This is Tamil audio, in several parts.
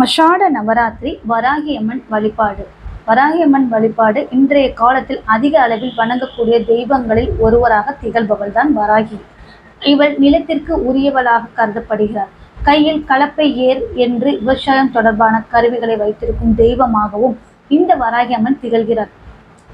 ஆஷாட நவராத்திரி வராகி அம்மன் வழிபாடு. வராகி அம்மன் வழிபாடு இன்றைய காலத்தில் அதிக அளவில் வணங்கக்கூடிய தெய்வங்களில் ஒருவராக திகழ்பவள் தான் வராகி. இவள் நிலத்திற்கு உரியவளாக கருதப்படுகிறார். கையில் கலப்பை ஏர் என்று விவசாயம் தொடர்பான கருவிகளை வைத்திருக்கும் தெய்வமாகவும் இந்த வராகி அம்மன் திகழ்கிறார்.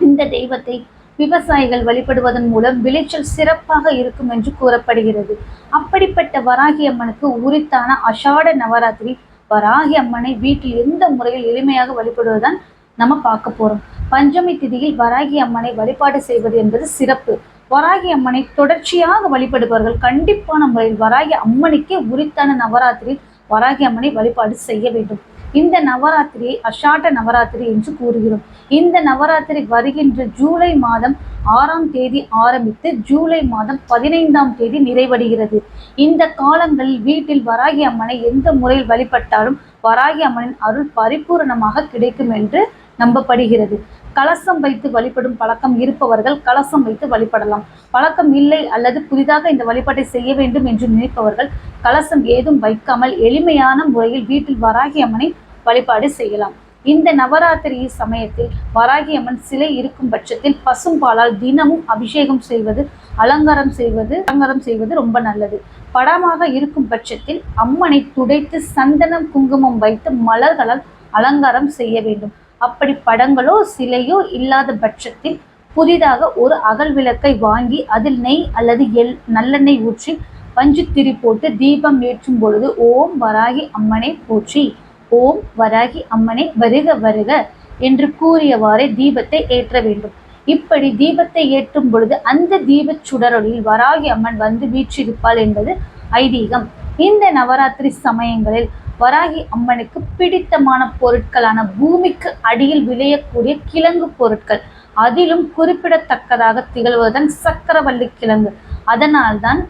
இந்த தெய்வத்தை விவசாயிகள் வழிபடுவதன் மூலம் விளைச்சல் சிறப்பாக இருக்கும் என்று கூறப்படுகிறது. அப்படிப்பட்ட வராகி அம்மனுக்கு உரித்தான ஆஷாட நவராத்திரி வராகி அம்மனை வீட்டில் எந்த முறையில் எளிமையாக வழிபடுவதுதான் நம்ம பார்க்க போறோம். பஞ்சமி திதியில் வராகி அம்மனை வழிபாடு செய்வது என்பது சிறப்பு. வராகி அம்மனை தொடர்ச்சியாக வழிபடுபவர்கள் கண்டிப்பான முறையில் வராகி அம்மனுக்கே உரித்தான நவராத்திரியில் வராகி அம்மனை வழிபாடு செய்ய வேண்டும். இந்த நவராத்திரியை ஆஷாட நவராத்திரி என்று கூறுகிறோம். இந்த நவராத்திரி வருகின்ற ஜூலை மாதம் 6ஆம் தேதி ஆரம்பித்து ஜூலை மாதம் 15ஆம் தேதி நிறைவடைகிறது. இந்த காலங்களில் வீட்டில் வராகி அம்மனை எந்த முறையில் வழிபட்டாலும் வராகி அம்மனின் அருள் பரிபூரணமாக கிடைக்கும் என்று நம்பப்படுகிறது. கலசம் வைத்து வழிபடும் பழக்கம் இருப்பவர்கள் கலசம் வைத்து வழிபடலாம். பழக்கம் இல்லை அல்லது புதிதாக இந்த வழிபாட்டை செய்ய வேண்டும் என்று நினைப்பவர்கள் கலசம் ஏதும் வைக்காமல் எளிமையான முறையில் வீட்டில் வராகி அம்மனை வழிபாடு செய்யலாம். இந்த நவராத்திரி சமயத்தில் வராகி அம்மன் சிலை இருக்கும் பட்சத்தில் பசும்பாலால் தினமும் அபிஷேகம் செய்வது அலங்காரம் செய்வது ரொம்ப நல்லது. படமாக இருக்கும் பட்சத்தில் அம்மனை துடைத்து சந்தனம் குங்குமம் வைத்து மலர்களால் அலங்காரம் செய்ய வேண்டும். அப்படி படங்களோ சிலையோ இல்லாத பட்சத்தில் புதிதாக ஒரு அகல் விளக்கை வாங்கி அதில் நெய் அல்லது நல்லெண்ணெய் ஊற்றி பஞ்சுத்திரி போட்டு தீபம் ஏற்றும் பொழுது ஓம் வராகி அம்மனை போற்றி, ஓம் வராகி அம்மனை வருக வருக என்று கூறியவாறே தீபத்தை ஏற்ற வேண்டும். இப்படி தீபத்தை ஏற்றும் பொழுது அந்த தீப சுடரொளியில் வராகி அம்மன் வந்து வீற்றிருப்பாள் என்பது ஐதீகம். இந்த நவராத்திரி சமயங்களில் வராகி அம்மனுக்கு பிடித்தமான பொருட்களான பூமிக்கு அடியில் விளையக்கூடிய கிழங்கு பொருட்கள், அதிலும் குறிப்பிடத்தக்கதாக திகழ்வதுதான் சக்கரவள்ளி கிழங்கு. அதனால்தான்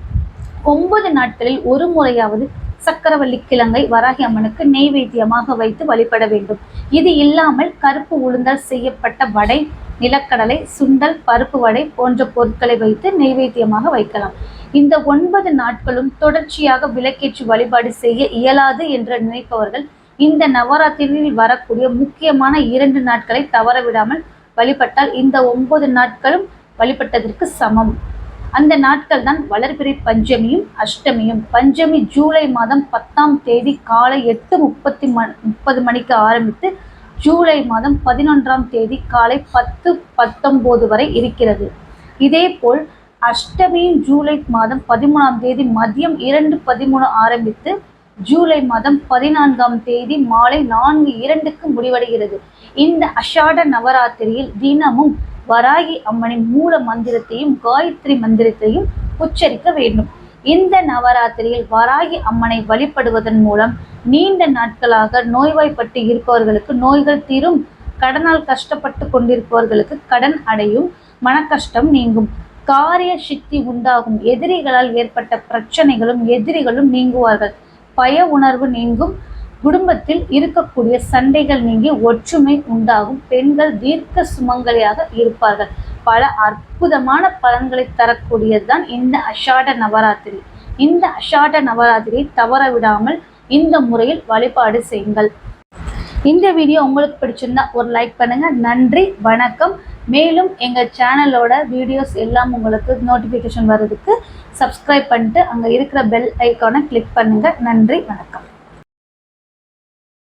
9 நாட்களில் ஒரு முறையாவது சக்கரவள்ளி கிழங்கை வராகி அம்மனுக்கு நெய்வேத்தியமாக வைத்து வழிபட வேண்டும். இது இல்லாமல் கருப்பு உளுந்தால் செய்யப்பட்ட வடை, நிலக்கடலை, சுண்டல், பருப்பு வடை போன்ற பொருட்களை வைத்து நெய்வேத்தியமாக வைக்கலாம். இந்த 9 நாட்களும் தொடர்ச்சியாக விளக்கேற்றி வழிபாடு செய்ய இயலாது என்று நினைப்பவர்கள் இந்த நவராத்திரியில் வரக்கூடிய முக்கியமான 2 நாட்களை தவறவிடாமல் வழிபட்டால் இந்த 9 நாட்களும் வழிபட்டதற்கு சமம். அந்த நாட்கள் தான் வளர்பிறை பஞ்சமியும் அஷ்டமியும். பஞ்சமி ஜூலை மாதம் 10ஆம் தேதி காலை 8:30 மணிக்கு ஆரம்பித்து ஜூலை மாதம் 11ஆம் தேதி காலை 10:19 வரை இருக்கிறது. இதேபோல் அஷ்டமியும் ஜூலை மாதம் 13ஆம் தேதி மதியம் 2:13 ஆரம்பித்து ஜூலை மாதம் 14ஆம் தேதி மாலை 4:02க்கு முடிவடைகிறது. இந்த ஆஷாட நவராத்திரியில் தினமும் வராகி அம்மனின் மூல மந்திரத்தையும் காயத்ரி மந்திரத்தையும் உச்சரிக்க வேண்டும். இந்த நவராத்திரியில் வராகி அம்மனை வழிபடுவதன் மூலம் நீண்ட நாட்களாக நோய்வாய்ப்பட்டு இருப்பவர்களுக்கு நோய்கள் தீரும், கடனால் கஷ்டப்பட்டு கொண்டிருப்பவர்களுக்கு கடன் அடையும், மனக்கஷ்டம் நீங்கும், காரிய சித்தி உண்டாகும், எதிரிகளால் ஏற்பட்ட பிரச்சனைகளும் எதிரிகளும் நீங்குவார்கள், பய உணர்வு நீங்கும், குடும்பத்தில் இருக்கக்கூடிய சண்டைகள் நீங்கி ஒற்றுமை உண்டாகும், பெண்கள் தீர்க்க சுமங்கலியாக இருப்பார்கள். பல அற்புதமான பலன்களை தரக்கூடியதுதான் இந்த ஆஷாட நவராத்திரி. இந்த ஆஷாட நவராத்திரியை தவற விடாமல் இந்த முறையில் வழிபாடு செய்யுங்கள். இந்த வீடியோ உங்களுக்கு பிடிச்சிருந்தா ஒரு லைக் பண்ணுங்க. நன்றி, வணக்கம். மேலும் எங்கள் சேனலோட வீடியோஸ் எல்லாம் உங்களுக்கு நோட்டிஃபிகேஷன் வர்றதுக்கு சப்ஸ்கிரைப் பண்ணிட்டு அங்கே இருக்கிற பெல் ஐக்கானை கிளிக் பண்ணுங்க. நன்றி, வணக்கம்.